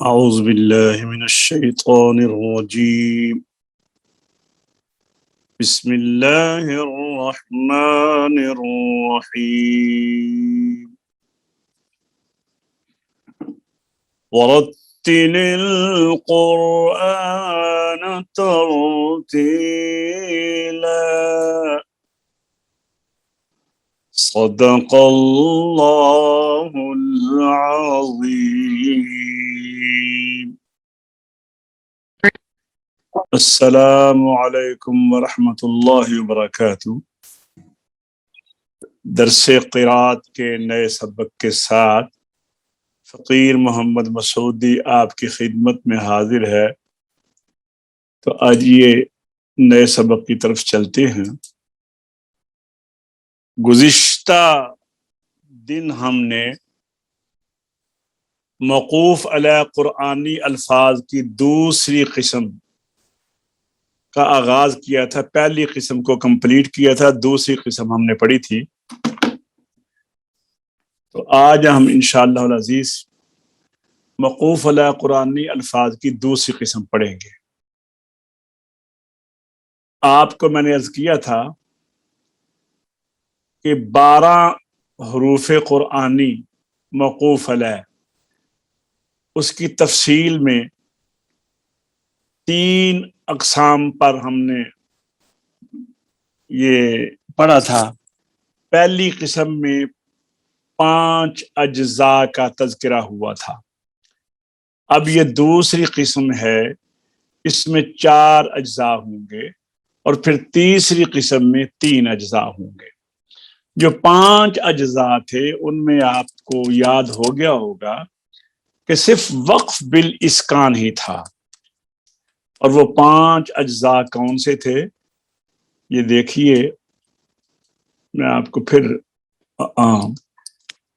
أعوذ بالله من الشيطان الرجيم. بسم الله الرحمن الرحيم. ورتل القرآن ترتيلا. صدق الله العظيم. السلام علیکم ورحمۃ اللہ وبرکاتہ۔ درس قرات کے نئے سبق کے ساتھ فقیر محمد مسعودی آپ کی خدمت میں حاضر ہے۔ تو آئیے نئے سبق کی طرف چلتے ہیں۔ گزشتہ دن ہم نے موقوف علی قرآنی الفاظ کی دوسری قسم کا آغاز کیا تھا۔ پہلی قسم کو کمپلیٹ کیا تھا، دوسری قسم ہم نے پڑھی تھی۔ تو آج ہم انشاءاللہ العزیز موقوف علی قرآنی الفاظ کی دوسری قسم پڑھیں گے۔ آپ کو میں نے عرض کیا تھا کہ 12 حروف قرآنی موقوف علی، اس کی تفصیل میں 3 اقسام پر ہم نے یہ پڑھا تھا۔ پہلی قسم میں 5 اجزاء کا تذکرہ ہوا تھا۔ اب یہ دوسری قسم ہے، اس میں 4 اجزاء ہوں گے، اور پھر تیسری قسم میں 3 اجزاء ہوں گے۔ جو 5 اجزاء تھے ان میں آپ کو یاد ہو گیا ہوگا کہ صرف وقف بالاسکان ہی تھا۔ اور وہ 5 اجزاء کون سے تھے؟ یہ دیکھیے، میں آپ کو پھر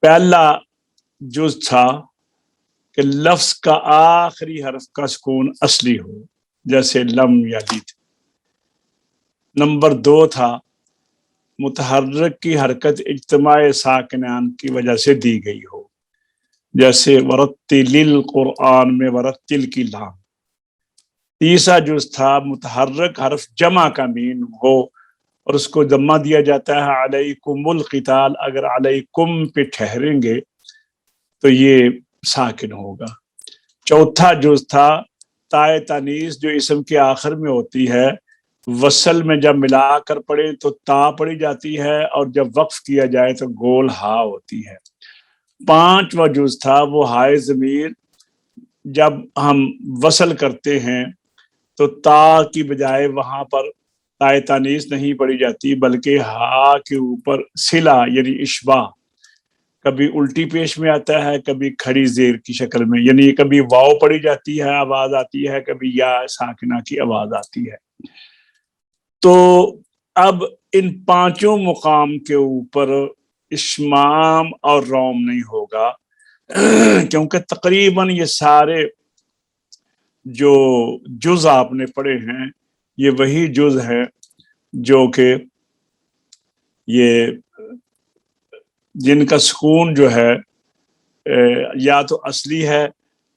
پہلا جز تھا کہ لفظ کا آخری حرف کا سکون اصلی ہو، جیسے لم یا لت۔ نمبر 2 تھا متحرک کی حرکت اجتماع ساکنان کی وجہ سے دی گئی ہو، جیسے ورتل القرآن میں ورتل کی لام۔ تیسرا جز تھا متحرک حرف جمع کا مین ہو، اور اس کو ضمہ دیا جاتا ہے علیکم القتال، اگر علیکم پہ ٹھہریں گے تو یہ ساکن ہوگا۔ چوتھا جز تھا تائے تانیث، جو اسم کے آخر میں ہوتی ہے، وصل میں جب ملا کر پڑھے تو تا پڑھی جاتی ہے، اور جب وقف کیا جائے تو گول ہا ہوتی ہے۔ 5واں جز تھا وہ ہائے ضمیر، جب ہم وصل کرتے ہیں تو تا کی بجائے وہاں پر تائے تانیث نہیں پڑھی جاتی، بلکہ ہا کے اوپر صلہ یعنی اشباع، کبھی الٹی پیش میں آتا ہے، کبھی کھڑی زیر کی شکل میں، یعنی کبھی واو پڑھی جاتی ہے آواز آتی ہے، کبھی یا ساکنہ کی آواز آتی ہے۔ تو اب ان 5 مقام کے اوپر اشمام اور روم نہیں ہوگا، کیونکہ تقریباً یہ سارے جو جز آپ نے پڑھے ہیں یہ وہی جز ہے جو کہ یہ جن کا سکون جو ہے یا تو اصلی ہے،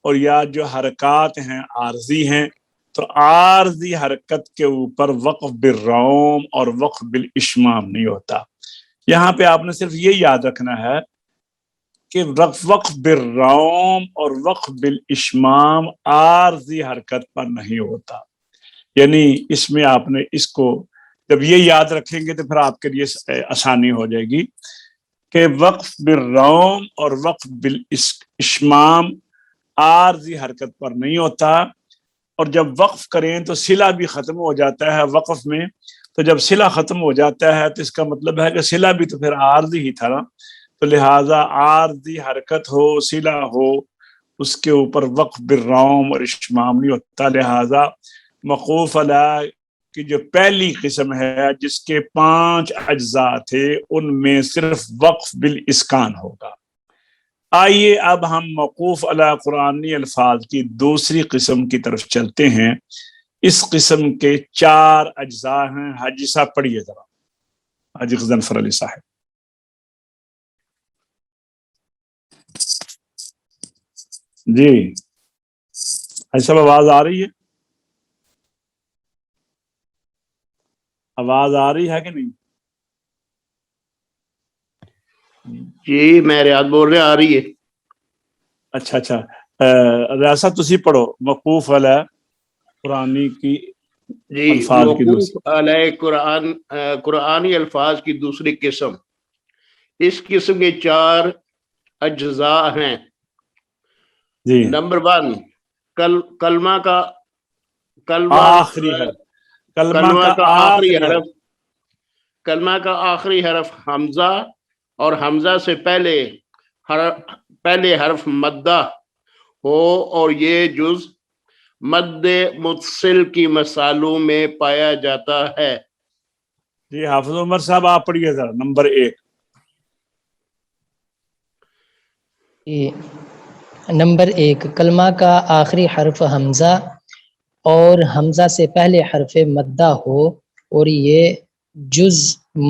اور یا جو حرکات ہیں عارضی ہیں۔ تو عارضی حرکت کے اوپر وقف بالروم اور وقف بالاشمام نہیں ہوتا۔ یہاں پہ آپ نے صرف یہ یاد رکھنا ہے کہ وقف بالروم اور وقف بالاشمام عارضی حرکت پر نہیں ہوتا، یعنی اس میں آپ نے اس کو جب یہ یاد رکھیں گے تو پھر آپ کے لیے آسانی ہو جائے گی کہ وقف بالروم اور وقف بالاشمام عارضی حرکت پر نہیں ہوتا، اور جب وقف کریں تو صلہ بھی ختم ہو جاتا ہے وقف میں۔ تو جب صلہ ختم ہو جاتا ہے تو اس کا مطلب ہے کہ صلہ بھی تو پھر عارضی ہی تھا نا، تو لہٰذا عارضی حرکت ہو، صلہ ہو، اس کے اوپر وقف بالروم اور اشمام نہیں ہوتا۔ لہٰذا موقوف علی کی جو پہلی قسم ہے جس کے 5 اجزاء تھے ان میں صرف وقف بالاسکان ہوگا۔ آئیے اب ہم موقوف علی قرآنی الفاظ کی دوسری قسم کی طرف چلتے ہیں۔ اس قسم کے 4 اجزاء ہیں۔ حاجی صاحب پڑھیے ذرا، حاجی غضنفر علی صاحب۔ جی ایسا آواز آ رہی ہے؟ آواز آ رہی ہے کہ نہیں؟ جی میں ریاض بول رہے، آ رہی ہے. اچھا اچھا، ریاست تسی پڑھو موقوف علیہ قرآنی کی جی الفاظ کی موقوف دوسری. علیہ قرآنی الفاظ کی دوسری قسم. اس قسم کے 4 اجزاء ہیں. جی نمبر 1 کلمہ کا آخری حرف، کلمہ کا آخری حرف. کلمہ کا آخری حرف حمزہ، اور حمزہ سے پہلے حرف مدہ ہو، اور یہ جز مد متصل کی مثالوں میں پایا جاتا ہے. جی حافظ عمر صاحب آپ پڑھیے ذرا نمبر 1. نمبر 1 کلمہ کا آخری حرف حمزہ اور حمزہ سے پہلے حرف مدہ ہو، اور یہ جز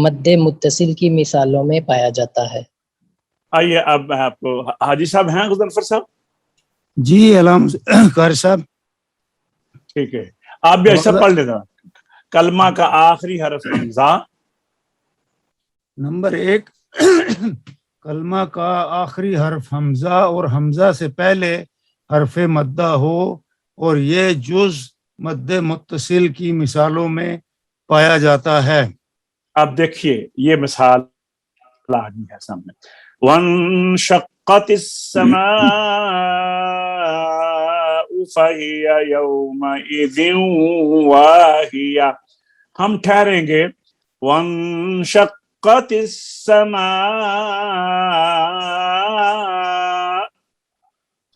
مد متصل کی مثالوں میں پایا جاتا ہے. آئیے اب میں آپ کو، حاجی صاحب ہیں غضنفر صاحب؟ جی قاری صاحب ٹھیک ہے، آپ بھی ایسا پڑھ لینا. کلمہ کا آخری حرف حمزہ. نمبر 1 کلمہ کا آخری حرف حمزہ اور حمزہ سے پہلے حرف مدہ ہو، اور یہ جز مد متصل کی مثالوں میں پایا جاتا ہے. اب دیکھیے یہ مثال آ گئی ہے سامنے. وانشقت السماء فهي يومئذ واهية. ہم ٹھہریں گے وانشقت السماء،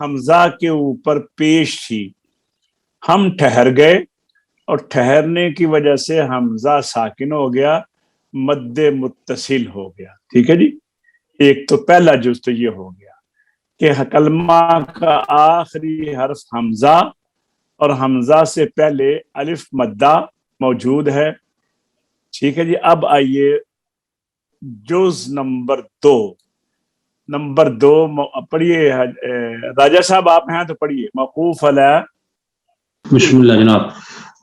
حمزہ کے اوپر پیش تھی، ہم ٹھہر گئے، اور ٹھہرنے کی وجہ سے حمزہ ساکن ہو گیا، مد متصل ہو گیا. ٹھیک ہے جی، ایک تو پہلا جز تو یہ ہو گیا کہ کلمہ کا آخری حرف حمزہ اور حمزہ سے پہلے الف مدہ موجود ہے. ٹھیک ہے جی، اب آئیے جز نمبر 2. نمبر 2 پڑھیے راجہ صاحب، آپ ہیں تو پڑھیے. موقوف علیہ. بسم اللہ جناب.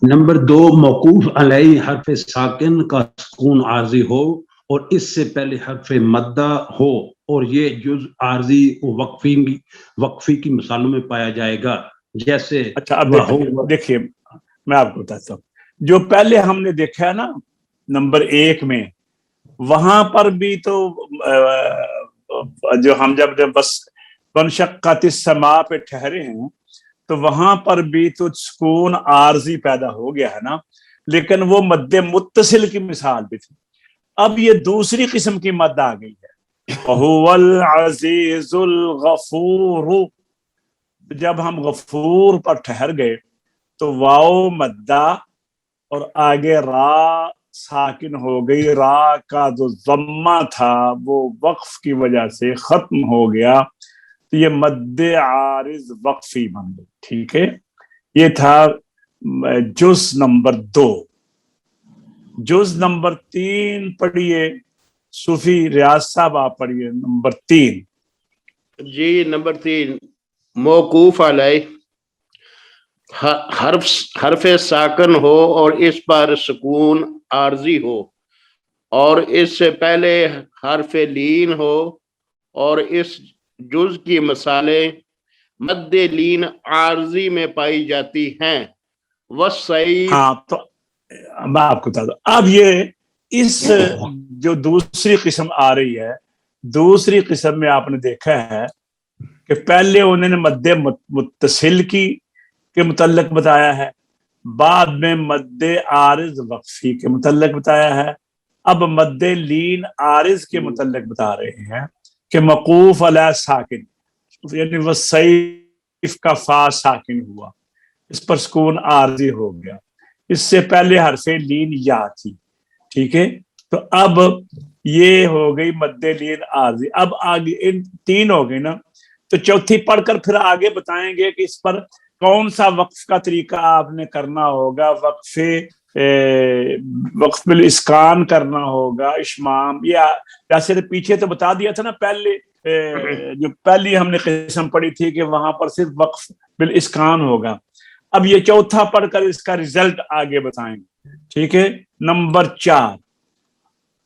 نمبر 2 موقوف علیہ حرف ساکن کا سکون عارضی ہو، اور اس سے پہلے حرف مدہ ہو، اور یہ جز عارضی وقفی کی مثالوں میں پایا جائے گا. جیسے اچھا اب دیکھیے میں آپ کو بتاتا ہوں. جو پہلے ہم نے دیکھا ہے نا نمبر 1 میں، وہاں پر بھی تو جو ہم جب بس وانشقت السماء پہ ٹھہرے ہیں تو وہاں پر بھی تو سکون عارضی پیدا ہو گیا ہے نا، لیکن وہ مد متصل کی مثال بھی تھی. اب یہ دوسری قسم کی مد آ گئی ہے، وَهُوَ الْعَزِيزُ الْغَفُورُ. جب ہم غفور پر ٹھہر گئے تو واو مدہ اور آگے را ساکن ہو گئی. را کا جو ضمہ تھا وہ وقف کی وجہ سے ختم ہو گیا، تو یہ مد عارض وقفی بن گئی. ٹھیک ہے، یہ تھا جز نمبر 2. جز نمبر 3 پڑھیے صوفی ریاض صاحب، آپ پڑھیے نمبر 3. جی نمبر 3 موقوف علیہ حرف ساکن ہو اور اس پر سکون عارضی ہو، اور اس سے پہلے حرف لین ہو، اور اس جز کی مثالیں مد لین عارضی میں پائی جاتی ہیں. وَالسَّيْفِ. ہاں تو میں آپ کو بتا دوں، اب یہ اس جو دوسری قسم آ رہی ہے، دوسری قسم میں آپ نے دیکھا ہے کہ پہلے انہوں نے مد متصل کے متعلق بتایا ہے، بعد میں مد عارض وقفی کے متعلق بتایا ہے، اب مد لین عارض کے متعلق بتا رہے ہیں کہ موقوف علیہ ساکن، یعنی والسیف کا فا ساکن ہوا، اس پر سکون عارضی ہو گیا. اس سے پہلے حرف لین یا تھی. ٹھیک ہے، تو اب یہ ہو گئی مد لین عارضی. اب آگے ان 3 ہو گئی نا، تو چوتھی پڑھ کر پھر آگے بتائیں گے کہ اس پر کون سا وقف کا طریقہ آپ نے کرنا ہوگا. وقف بالاسکان کرنا ہوگا، اشمام. یہ جیسے پیچھے تو بتا دیا تھا نا، پہلے جو پہلی ہم نے قسم پڑھی تھی کہ وہاں پر صرف وقف بالاسکان ہوگا. اب یہ چوتھا پڑھ کر اس کا ریزلٹ آگے بتائیں گے. ٹھیک ہے. نمبر 4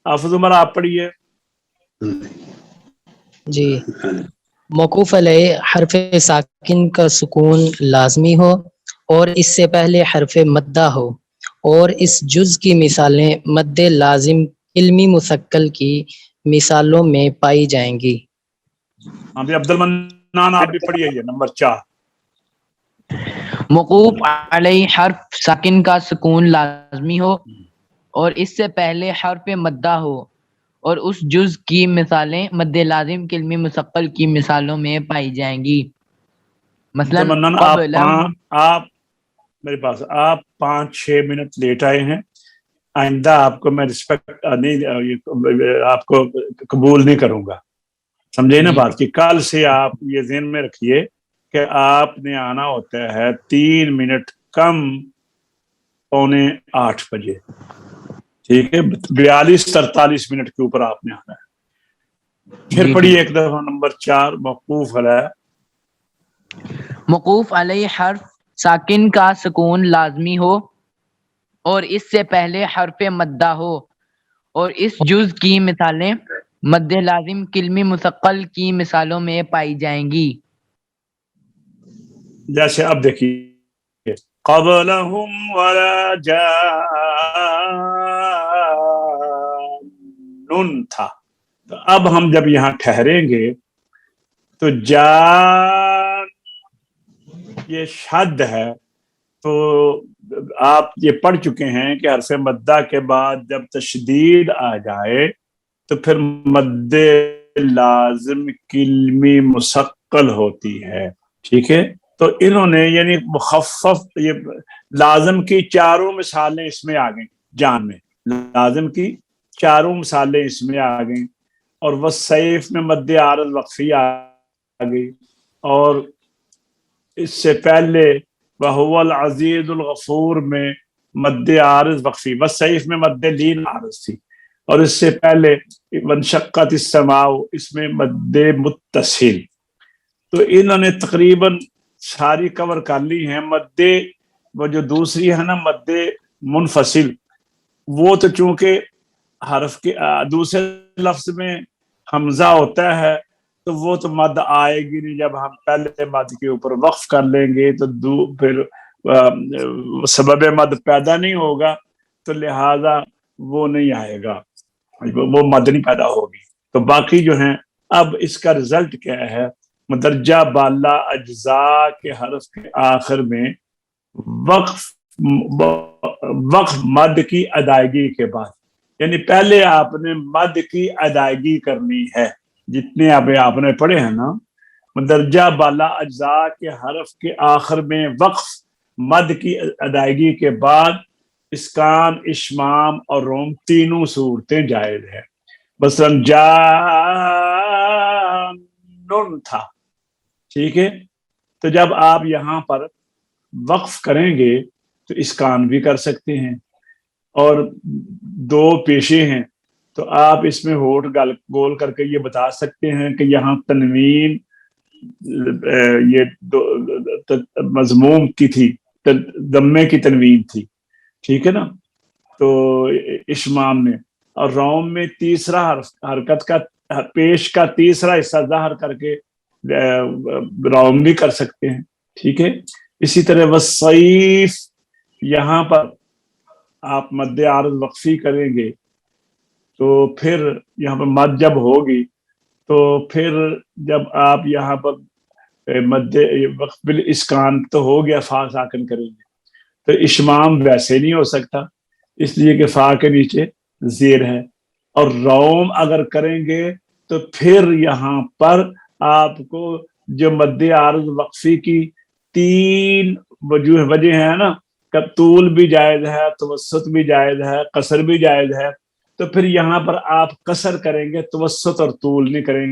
حافظ عمر آپ پڑھیے. جی. موقوف علیہ حرف ساکن کا سکون لازمی ہو اور اس سے پہلے حرف مدہ ہو اور اس جز کی مثالیں مد لازم علمی مثقل کی مثالوں میں پائی جائیں گی. ہاں بھی عبد المنان آپ بھی پڑھیے یہ نمبر 4. موقوف علیہ حرف ساکن کا سکون لازمی ہو اور اس سے پہلے حرف مدہ ہو اور اس جز کی مثالیں مد لازم کے علمی مثقل کی مثالوں میں پائی جائیں گی. مثلا عبد المنان آپ میرے پاس آپ 5-6 منٹ لیٹ آئے ہیں. آئندہ آپ کو میں رسپیکٹ نہیں آپ کو قبول نہیں کروں گا. سمجھے نا بات کی. کل سے آپ یہ ذہن میں رکھیے کہ آپ نے آنا ہوتا ہے 3 منٹ کم 7:45 بجے. ٹھیک ہے. 42-43 منٹ کے اوپر آپ نے آنا ہے. پھر پڑھیے ایک دفعہ نمبر 4 موقوف علیہ. موقوف علیہ حرف ساکن کا سکون لازمی ہو اور اس سے پہلے حرف مدہ ہو اور اس جز کی مثالیں مد لازم کلمی مثقل کی مثالوں میں پائی جائیں گی. جیسے اب دیکھیے قبلہم ولا جان تھا. تو اب ہم جب یہاں ٹھہریں گے تو جان یہ شد ہے. تو آپ یہ پڑھ چکے ہیں کہ حرف مدہ کے بعد جب تشدید آ جائے تو پھر مد لازم کلمی مثقل ہوتی ہے. ٹھیک ہے. تو انہوں نے یعنی مخفف یہ لازم کی 4 مثالیں اس میں آ گئیں. جان میں لازم کی 4 مثالیں اس میں آ گئیں اور والسیف میں مد عارض وقفی آ گئی اور اس سے پہلے وہو العزیز الغفور میں مد عارض وقفی. والسیف میں مد لین عارض تھی اور اس سے پہلے وانشقت السماء اس میں مد متصل. تو انہوں نے تقریباً ساری کور کر لی ہیں. مد وہ جو دوسری ہے نا مد منفصل وہ تو چونکہ حرف کے دوسرے لفظ میں حمزہ ہوتا ہے تو وہ تو مد آئے گی نہیں. جب ہم پہلے مد کے اوپر وقف کر لیں گے تو پھر سبب مد پیدا نہیں ہوگا تو لہذا وہ نہیں آئے گا, وہ مد نہیں پیدا ہوگی. تو باقی جو ہیں اب اس کا رزلٹ کیا ہے. مدرجہ بالا اجزاء کے حرف کے آخر میں وقف مد کی ادائیگی کے بعد یعنی پہلے آپ نے مد کی ادائیگی کرنی ہے. جتنے آپ نے پڑھے ہیں نا مدرجہ بالا اجزاء کے حرف کے آخر میں وقف مد کی ادائیگی کے بعد اسکان اشمام اور روم تینوں صورتیں جائز ہے. مثلاً جان تھا. ٹھیک ہے. تو جب آپ یہاں پر وقف کریں گے تو اسکان بھی کر سکتے ہیں اور 2 پیشے ہیں تو آپ اس میں ہونٹ گول کر کے یہ بتا سکتے ہیں کہ یہاں تنوین یہ مضموم کی تھی, دمے کی تنوین تھی. ٹھیک ہے نا. تو اشمام میں اور روم میں تیسرا حرکت کا پیش کا تیسرا حصہ ظاہر کر کے روم بھی کر سکتے ہیں. ٹھیک ہے. اسی طرح والسیف یہاں پر آپ مد عارض وقفی کریں گے تو پھر یہاں پر مد جب ہوگی تو پھر جب آپ یہاں پر مد وقف بالاسکان تو ہو گیا, فا ساکن کریں گے تو اشمام ویسے نہیں ہو سکتا اس لیے کہ فا کے نیچے زیر ہے. اور روم اگر کریں گے تو پھر یہاں پر آپ کو جو مد عارض وقفی کی 3 وجہ ہیں نا, طول بھی جائز ہے, توسط بھی جائز ہے, قصر بھی جائز ہے. تو پھر یہاں پر آپ قصر کریں گے, توسط اور طول نہیں کریں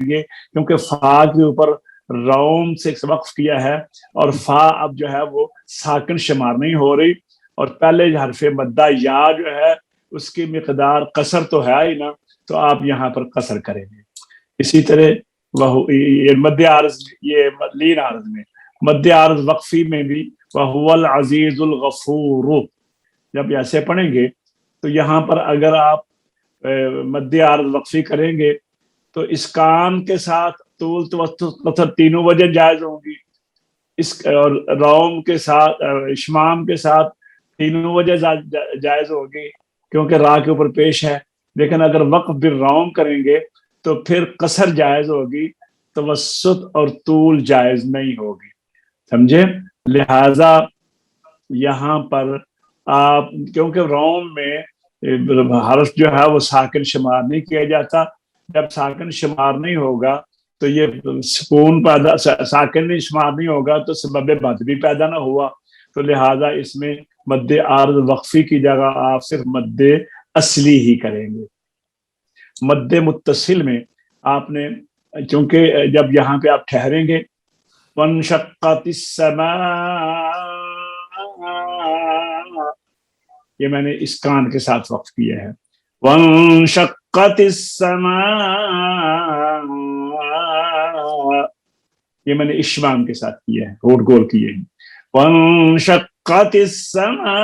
گے کیونکہ فا کے اوپر روم سے وقف کیا ہے اور فا اب جو ہے وہ ساکن شمار نہیں ہو رہی اور پہلے حرف مدہ یا جو ہے اس کی مقدار قصر تو ہے ہی نا, تو آپ یہاں پر قصر کریں گے. اسی طرح وہ مد عارض یہ لین عارض میں مد عارض وقفی میں بھی وَهُوَ الْعَزِيزُ الْغَفُورُ جب ایسے پڑھیں گے تو یہاں پر اگر آپ مد عارض وقفی کریں گے تو اسکان کے ساتھ طول توسط قصر تینوں وجہ جائز ہوں گی، اس اور روم کے ساتھ اشمام کے ساتھ تینوں وجہ جائز ہوگی کیونکہ را کے اوپر پیش ہے، لیکن اگر وقف بالروم کریں گے تو پھر قصر جائز ہوگی، توسط اور طول جائز نہیں ہوگی، سمجھے؟ لہذا یہاں پر آپ کیونکہ روم میں حرف جو ہے وہ ساکن شمار نہیں کیا جاتا، جب ساکن شمار نہیں ہوگا تو یہ سکون پیدا ساکن نہیں شمار نہیں ہوگا تو سبب مد بھی پیدا نہ ہوا، تو لہذا اس میں مد عارض وقفی کی جگہ آپ صرف مد اصلی ہی کریں گے۔ مد متصل میں آپ نے چونکہ جب یہاں پہ آپ ٹھہریں گے وانشقت السماء، یہ میں نے اسکان کے ساتھ وقف کیا ہے، وانشقت السماء، یہ میں نے اشمام کے ساتھ کیا ہے، ہوٹ گول کیے ہیں، وانشقت السماء،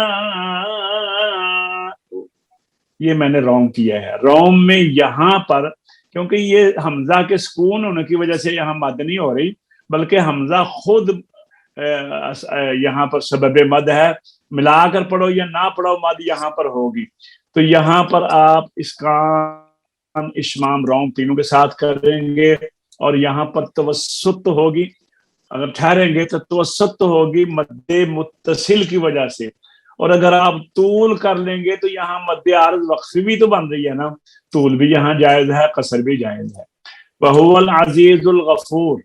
یہ میں نے روم کیا ہے۔ روم میں یہاں پر کیونکہ یہ حمزہ کے سکون ہونے کی وجہ سے یہاں مد نہیں ہو رہی بلکہ حمزہ خود یہاں پر سبب مد ہے، ملا کر پڑھو یا نہ پڑھو مد یہاں پر ہوگی، تو یہاں پر آپ اسکان اشمام روم تینوں کے ساتھ کریں گے اور یہاں پر توسط ہوگی، اگر ٹھہریں گے تو توسط ہوگی مد متصل کی وجہ سے، اور اگر آپ طول کر لیں گے تو یہاں مد عارض وقفی بھی تو بن رہی ہے نا، طول بھی یہاں جائز ہے، قصر بھی جائز ہے۔ وَهُوَ الْعَزِيزُ الْغَفُورُ۔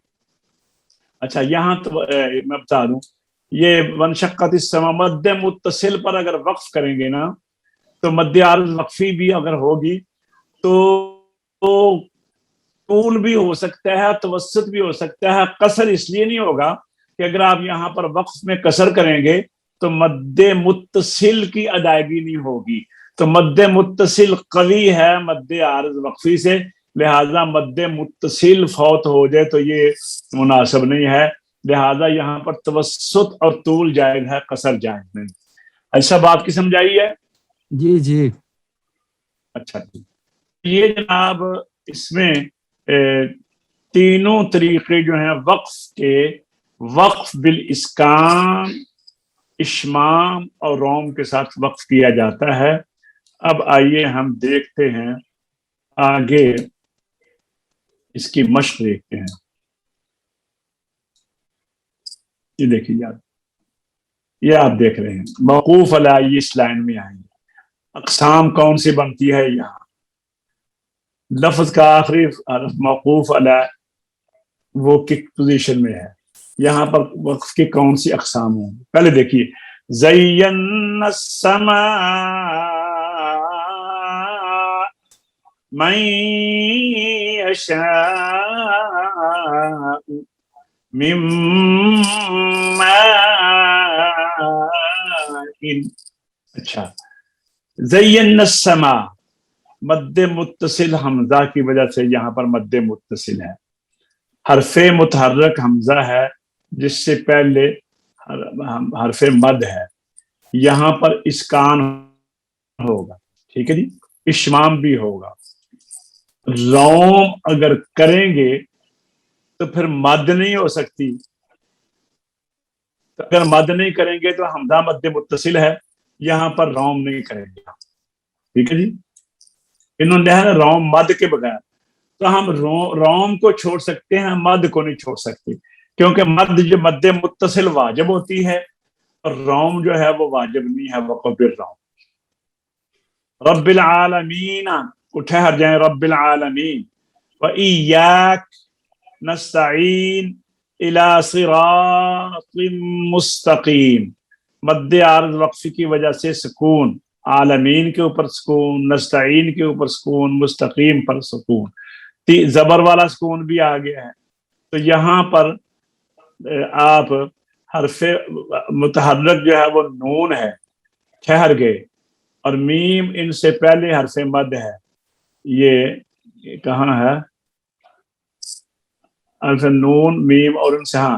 اچھا یہاں تو میں بتا دوں یہ وانشقت السماء مد متصل پر اگر وقف کریں گے نا تو مد عارض وقفی بھی اگر ہوگی تو طول بھی ہو سکتا ہے، توسط بھی ہو سکتا ہے، قصر اس لیے نہیں ہوگا کہ اگر آپ یہاں پر وقف میں قصر کریں گے تو مد متصل کی ادائیگی نہیں ہوگی، تو مد متصل قوی ہے مد عارض وقفی سے، لہذا مد متصل فوت ہو جائے تو یہ مناسب نہیں ہے، لہذا یہاں پر توسط اور طول جائز ہے، قصر جائز نہیں۔ ایسا بات کی سمجھائی ہے؟ جی جی اچھا یہ جناب اس میں تینوں طریقے جو ہیں وقف کے، وقف بالاسکان، اشمام اور روم کے ساتھ وقف کیا جاتا ہے۔ اب آئیے ہم دیکھتے ہیں آگے اس کی مشق دیکھتے ہیں۔ یہ دیکھیے یاد، یہ آپ دیکھ رہے ہیں موقوف علی، اس لائن میں آئیں گے اقسام کون سی بنتی ہے، یہاں لفظ کا آخری حرف موقوف علی وہ کس پوزیشن میں ہے، یہاں پر وقف کی کون سی اقسام ہوں گی۔ پہلے دیکھیے زینا السماء من یشاء من ماء، اچھا زینا السماء مد متصل حمزہ کی وجہ سے یہاں پر مد متصل ہے، حرف متحرک حمزہ ہے جس سے پہلے حرف مد ہے، یہاں پر اسکان ہوگا، ٹھیک ہے جی، اشمام بھی ہوگا، روم اگر کریں گے تو پھر مد نہیں ہو سکتی، تو اگر مد نہیں کریں گے تو حمزہ مد متصل ہے، یہاں پر روم نہیں کریں گے، ٹھیک ہے جی، انہوں نے روم مد کے بغیر، تو ہم روم کو چھوڑ سکتے ہیں، مد کو نہیں چھوڑ سکتے، کیونکہ مد جو مد متصل واجب ہوتی ہے اور روم جو ہے وہ واجب نہیں ہے، وقف بالروم۔ رب العالمین کو ٹھہر جائیں، رب العالمین، وَإِيَّاكَ نَسْتَعِينُ إِلَى صِرَاطٍ مُسْتَقِيمٍ، مد عارض وقفی کی وجہ سے سکون، عالمین کے اوپر سکون، نستعین کے اوپر سکون، مستقیم پر سکون، زبر والا سکون بھی آ گیا ہے، تو یہاں پر آپ حرف متحرک جو ہے وہ نون ہے، ٹھہر گئے، اور میم ان سے پہلے حرف مد ہے، یہ کہاں ہے حرف نون میم، اور ان سے ہاں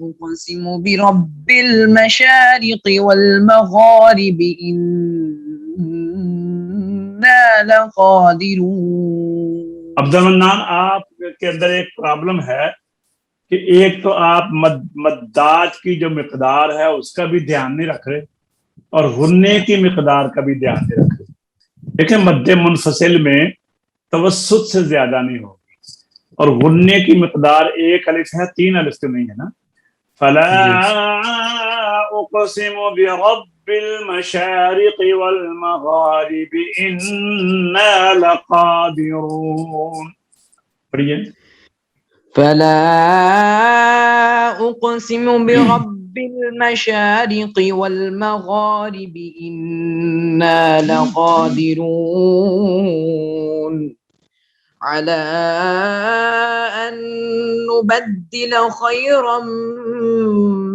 أقسم برب المشارق والمغارب إنا لقادرون. عبد المنان آپ کے اندر ایک پرابلم ہے کہ ایک تو آپ مدات کی جو مقدار ہے اس کا بھی دھیان نہیں رکھ رہے اور غنے کی مقدار کا بھی دھیان نہیں رکھ رہے. دیکھیں مد منفصل میں توسط سے زیادہ نہیں ہوگی اور غنے کی مقدار ایک الف ہے 3 الف تو نہیں ہے نا. فلا اقسم برب المشارق والمغارب انا لقادرون. پڑھیے. فلا أقسم برب المشارق والمغارب إنا لقادرون على أن نبدل خيرا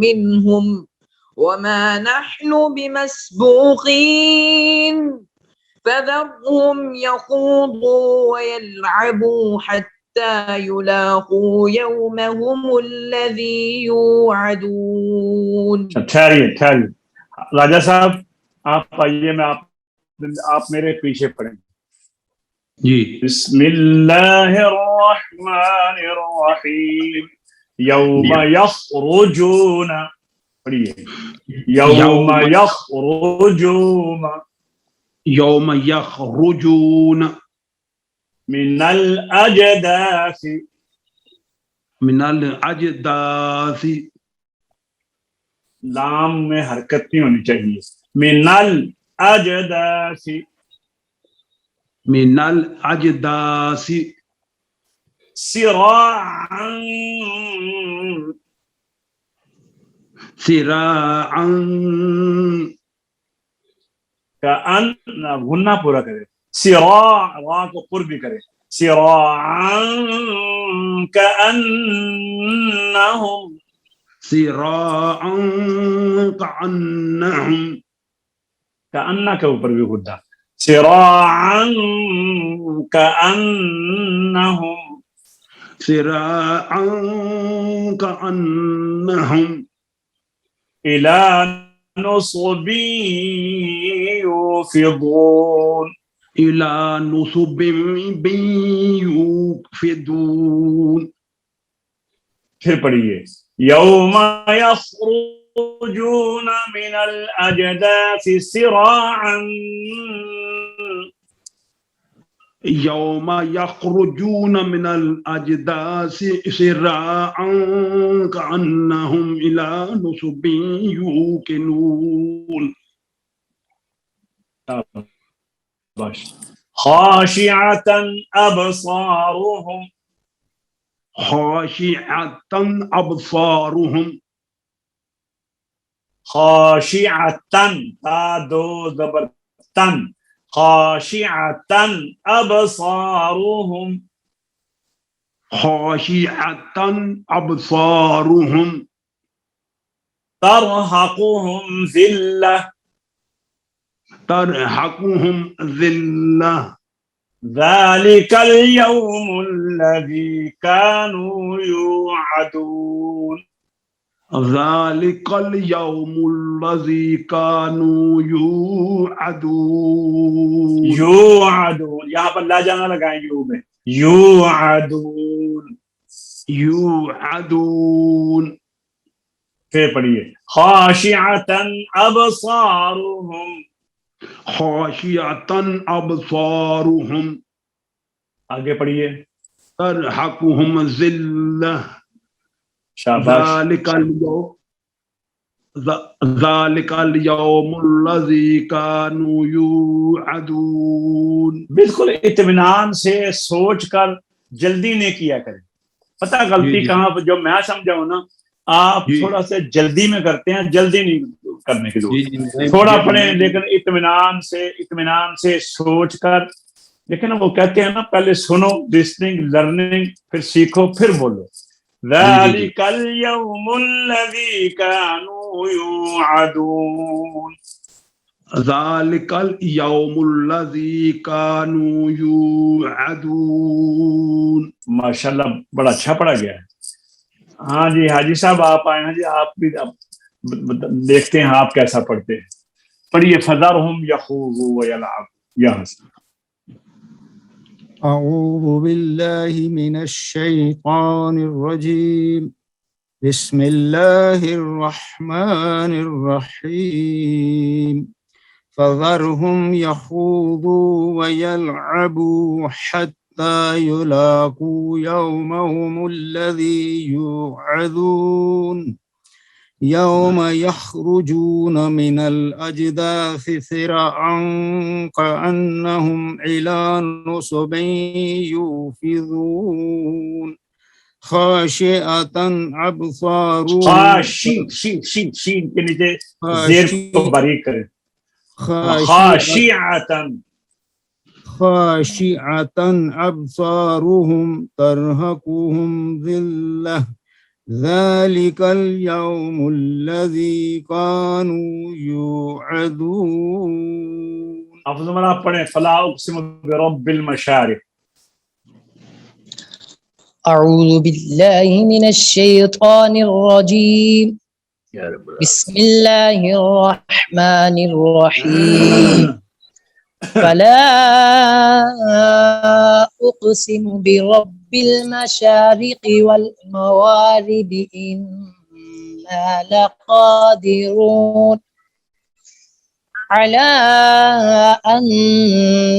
منهم وما نحن بمسبوقين فذرهم يخوضوا ويلعبوا حتى يلاقوا يومهم الذي يوعدون. ٹھہریے راجہ صاحب آپ آئیے میں آپ میرے پیچھے پڑھیں. جی. بسم اللہ الرحمن الرحیم. یوم یخرجون. پڑھیے. یوم یخرجون. یوم یخرجون من الاجداث. من الاجداث. لام میں حرکت نہیں ہونی چاہیے. من الاجداث. من الاجداث. سراعا. سراعا. کأن غنہ پورا کرے. سراع را کو پر بھی کرے. سراعا كأنهم. سراعا كأنهم. كأن کے اوپر بھی غنہ. سراعا كأنهم. سراعا كأنهم. إلى نصب يوفضون. إلى نصب يوفضون. پھر پڑھیے. يوم يخرجون من الأجداث سراعا. يوم يخرجون من الأجداث سراعا كأنهم إلى نصب يوقنون. خاشعة أبصارهم. خاشعة أبصارهم. خاشعة تا دو زبر تن. خاشعة أبصارهم. خاشعة أبصارهم. ترهقهم ذلة. ترهقهم ذلة. ذلك اليوم الذي كانوا يوعدون. ذلك اليوم الذي كانوا يوعدون. يوعدون یہاں پر لا جانا لگائیں یو میں. يوعدون. يوعدون. پھر پڑھیے. خاشعة أبصارهم. خاشعة أبصارهم. آگے پڑھیے. ترهقهم ذلة. شاباش. ذلك اليوم الذي كانوا يوعدون. بالکل اطمینان سے سوچ کر جلدی نہیں کیا کریں. پتہ غلطی کہاں پر جو میں سمجھاؤں نا آپ تھوڑا سا جلدی میں کرتے ہیں. جلدی نہیں کرنے کی ضرورت. تھوڑا پڑھیں لیکن اطمینان سے سوچ کر. لیکن وہ کہتے ہیں نا پہلے سنو لسننگ لرننگ پھر سیکھو پھر بولو. ذلك اليوم الذي كانوا يوعدون. ذلك اليوم الذي كانوا يوعدون. ماشاءاللہ بڑا اچھا پڑھا گیا ہے. ہاں جی حاجی صاحب آپ آئے ہیں جی، آپ بھی دیکھتے ہیں آپ کیسا پڑھتے ہیں. پڑھیے فذرهم يخوضوا ويلعبوا یا حسن. أعوذ بالله من الشيطان الرجيم بسم الله الرحمن الرحيم فذرهم يخوضوا ويلعبوا حتى يلاقوا يومهم الذي يوعدون يوم يخرجون من الأجداث سرعا كأنهم إلى نصب يوفضون خاشعة أبصارهم شین کے نیچے زیر کو باریک کریں. خاشعة أبصارهم ترهقهم ذلة ذلك اليوم الذي كانوا يوعدون. حافظ عمر آپ پڑھیں فلا اقسم برب المشارق. أعوذ بالله من الشيطان الرجيم بسم الله الرحمن الرحيم فلا أقسم برب المشارق والمغارب إنا لقادرون على أن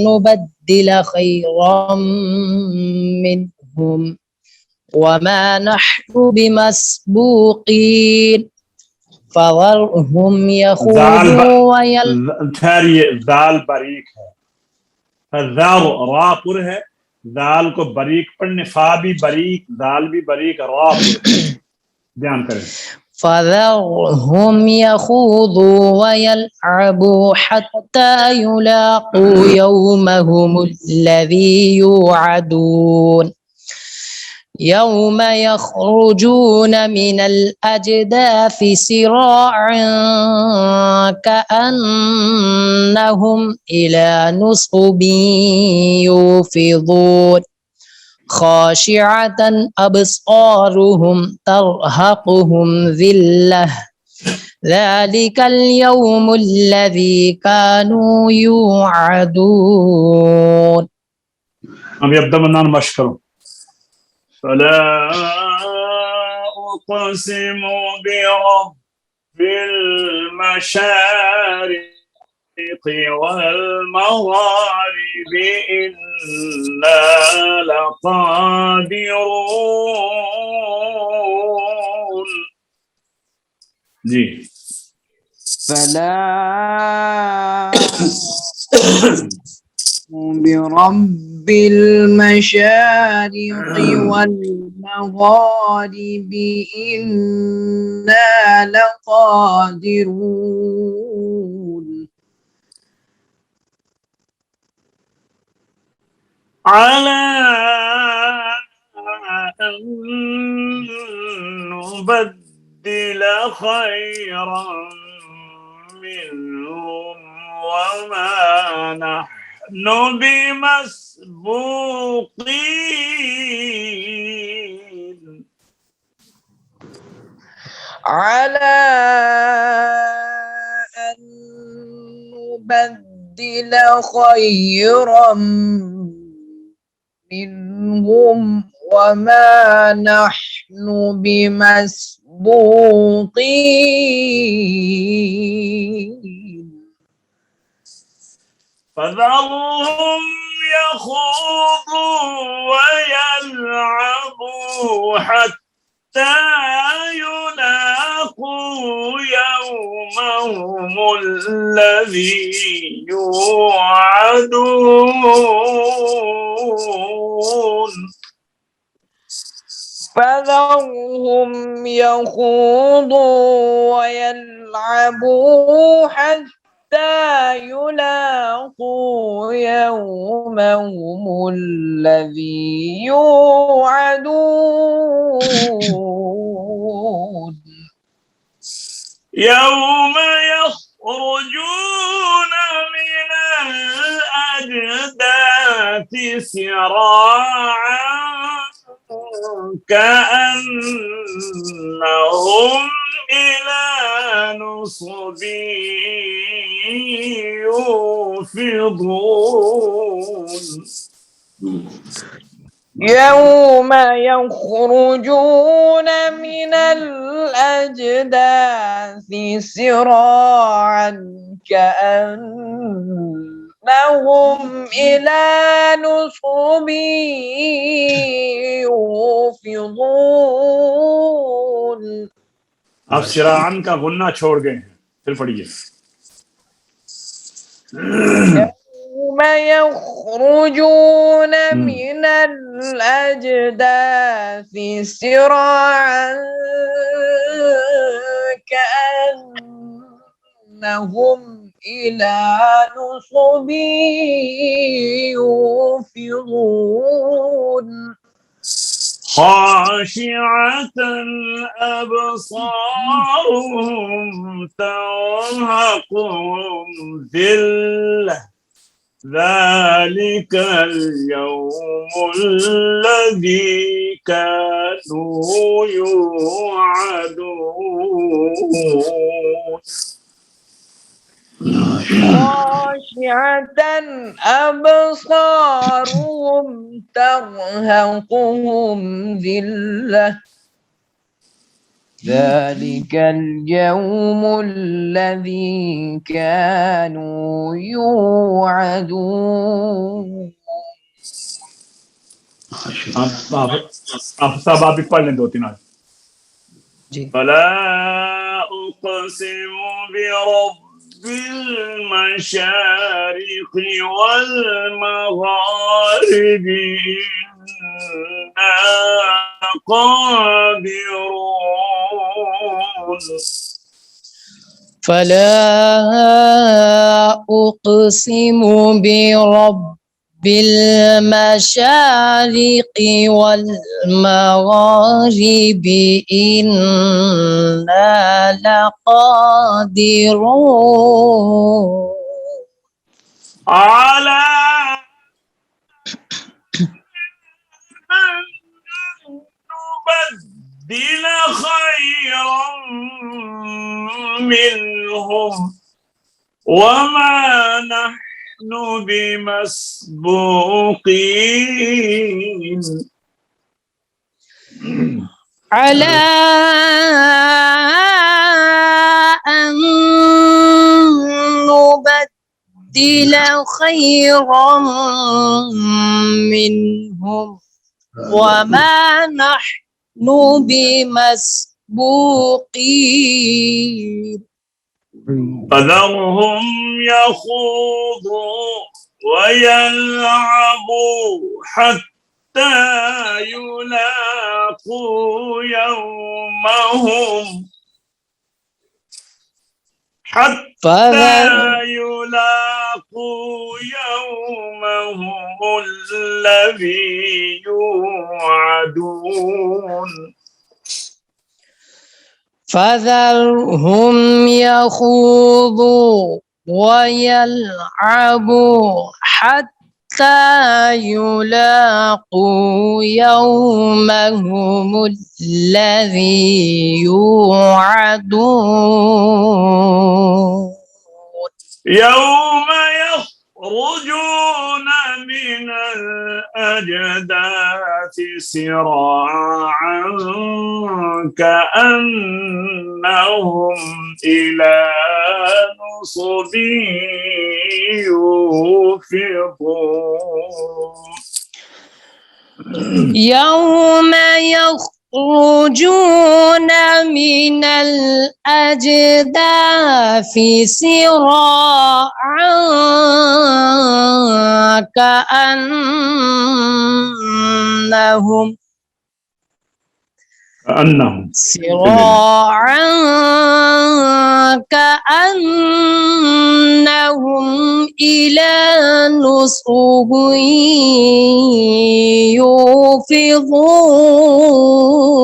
نبدل خيرا منهم وما نحن بمسبوقين فذرهم يخوضوا ذال باریک ہے، فذر را پر ہے، ذال کو باریک پڑھنے، فا بھی باریک، ذال بھی باریک، را پر دھیان کریں. فذرهم يخوضوا ويلعبوا حتى يلاقوا يومهم الذي يوعدون يوم يخرجون من الأجداث سراعا كأنهم إلى نصب يوفضون خاشعة أبصارهم ترهقهم ذلة ذلك اليوم الذي كانوا يوعدون. ابھی ابدا منان مشق کرو. فلا أقسم برب المشارق والمغارب إنا لقادرون. جی فلا برب المشارق والمغارب إنا لقادرون على أن نبدل خيرا منهم وما نحن بمسبوقين. على أن نبدل خيرا منهم وما نحن بمسبوقين. فذرهم يخوضوا ويلعبوا حتى يلاقوا يومهم الذي يوعدون. فذرهم يخوضوا ويلعبوا حتى يلاقوا يومهم الذي يوعدون. يوم يخرجون من الأجداث سراعا كأنهم إلى نصب يوفضون يوم يخرجون من الأجداث سراعا كأنهم إلى نصب يوفضون. اب سراعن کا غنہ چھوڑ گئے ہیں، پھر پڑھیے. يوم يخرجون من الأجداث سراعا كأنهم إلى نصب يوفضون. خاشعة أبصارهم ترهقهم ذلة ذلك اليوم الذي كانوا يوعدون. خاشعة أبصارهم ترهقهم ذلة ذلك اليوم الذي كانوا يوعدون. آپ سب آپ بھی پڑھ لیں 2-3 آیت. جی. فلا أقسم برب المشارق والمغارب إنا قادرون. فلا أقسم برب بالمشارق والمغارب إنا لقادرون على أن نبدل خيرا منهم وما نحن بمسبوقين. على أن نبدل خيرا منهم وما نحن بمسبوقين. فذرهم يخوضوا ويلعبوا حتى يلاقوا يومهم الذي يوعدون. فذرهم يخوضوا ويلعبوا حتى يلاقوا يومهم الذي يوعدون. يوم يخرجون من الأجداث سراعا كأنهم إلى نصب يوفضون. يوم يخرجون من الأجداث سراعا كأنهم إلى نصب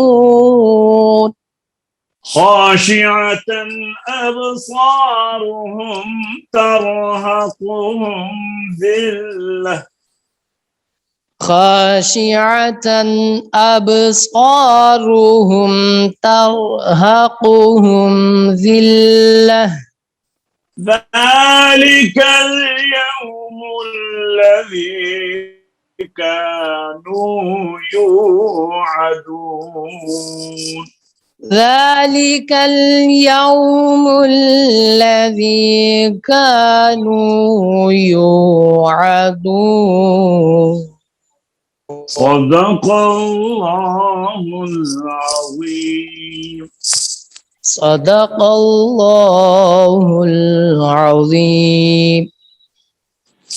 يوفضون. خاشعة أبصارهم ترهقهم ذلة خاشعة أبصارهم ترهقهم ذلة ذلك اليوم الذي كانوا يوعدون ذلك اليوم الذي كانوا يوعدون صدق الله العظيم صدق الله العظیم.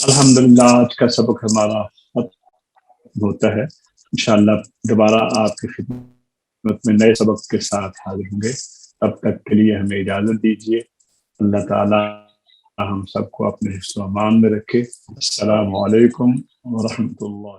الحمدللہ آج کا سبق ہمارا ختم ہوتا ہے. انشاءاللہ دوبارہ آپ کی خدمت میں نئے سبق کے ساتھ حاضر ہوں گے. تب تک کے لیے ہمیں اجازت دیجیے. اللہ تعالیٰ ہم سب کو اپنے حفظ و امان میں رکھے. السلام علیکم ورحمۃ اللہ.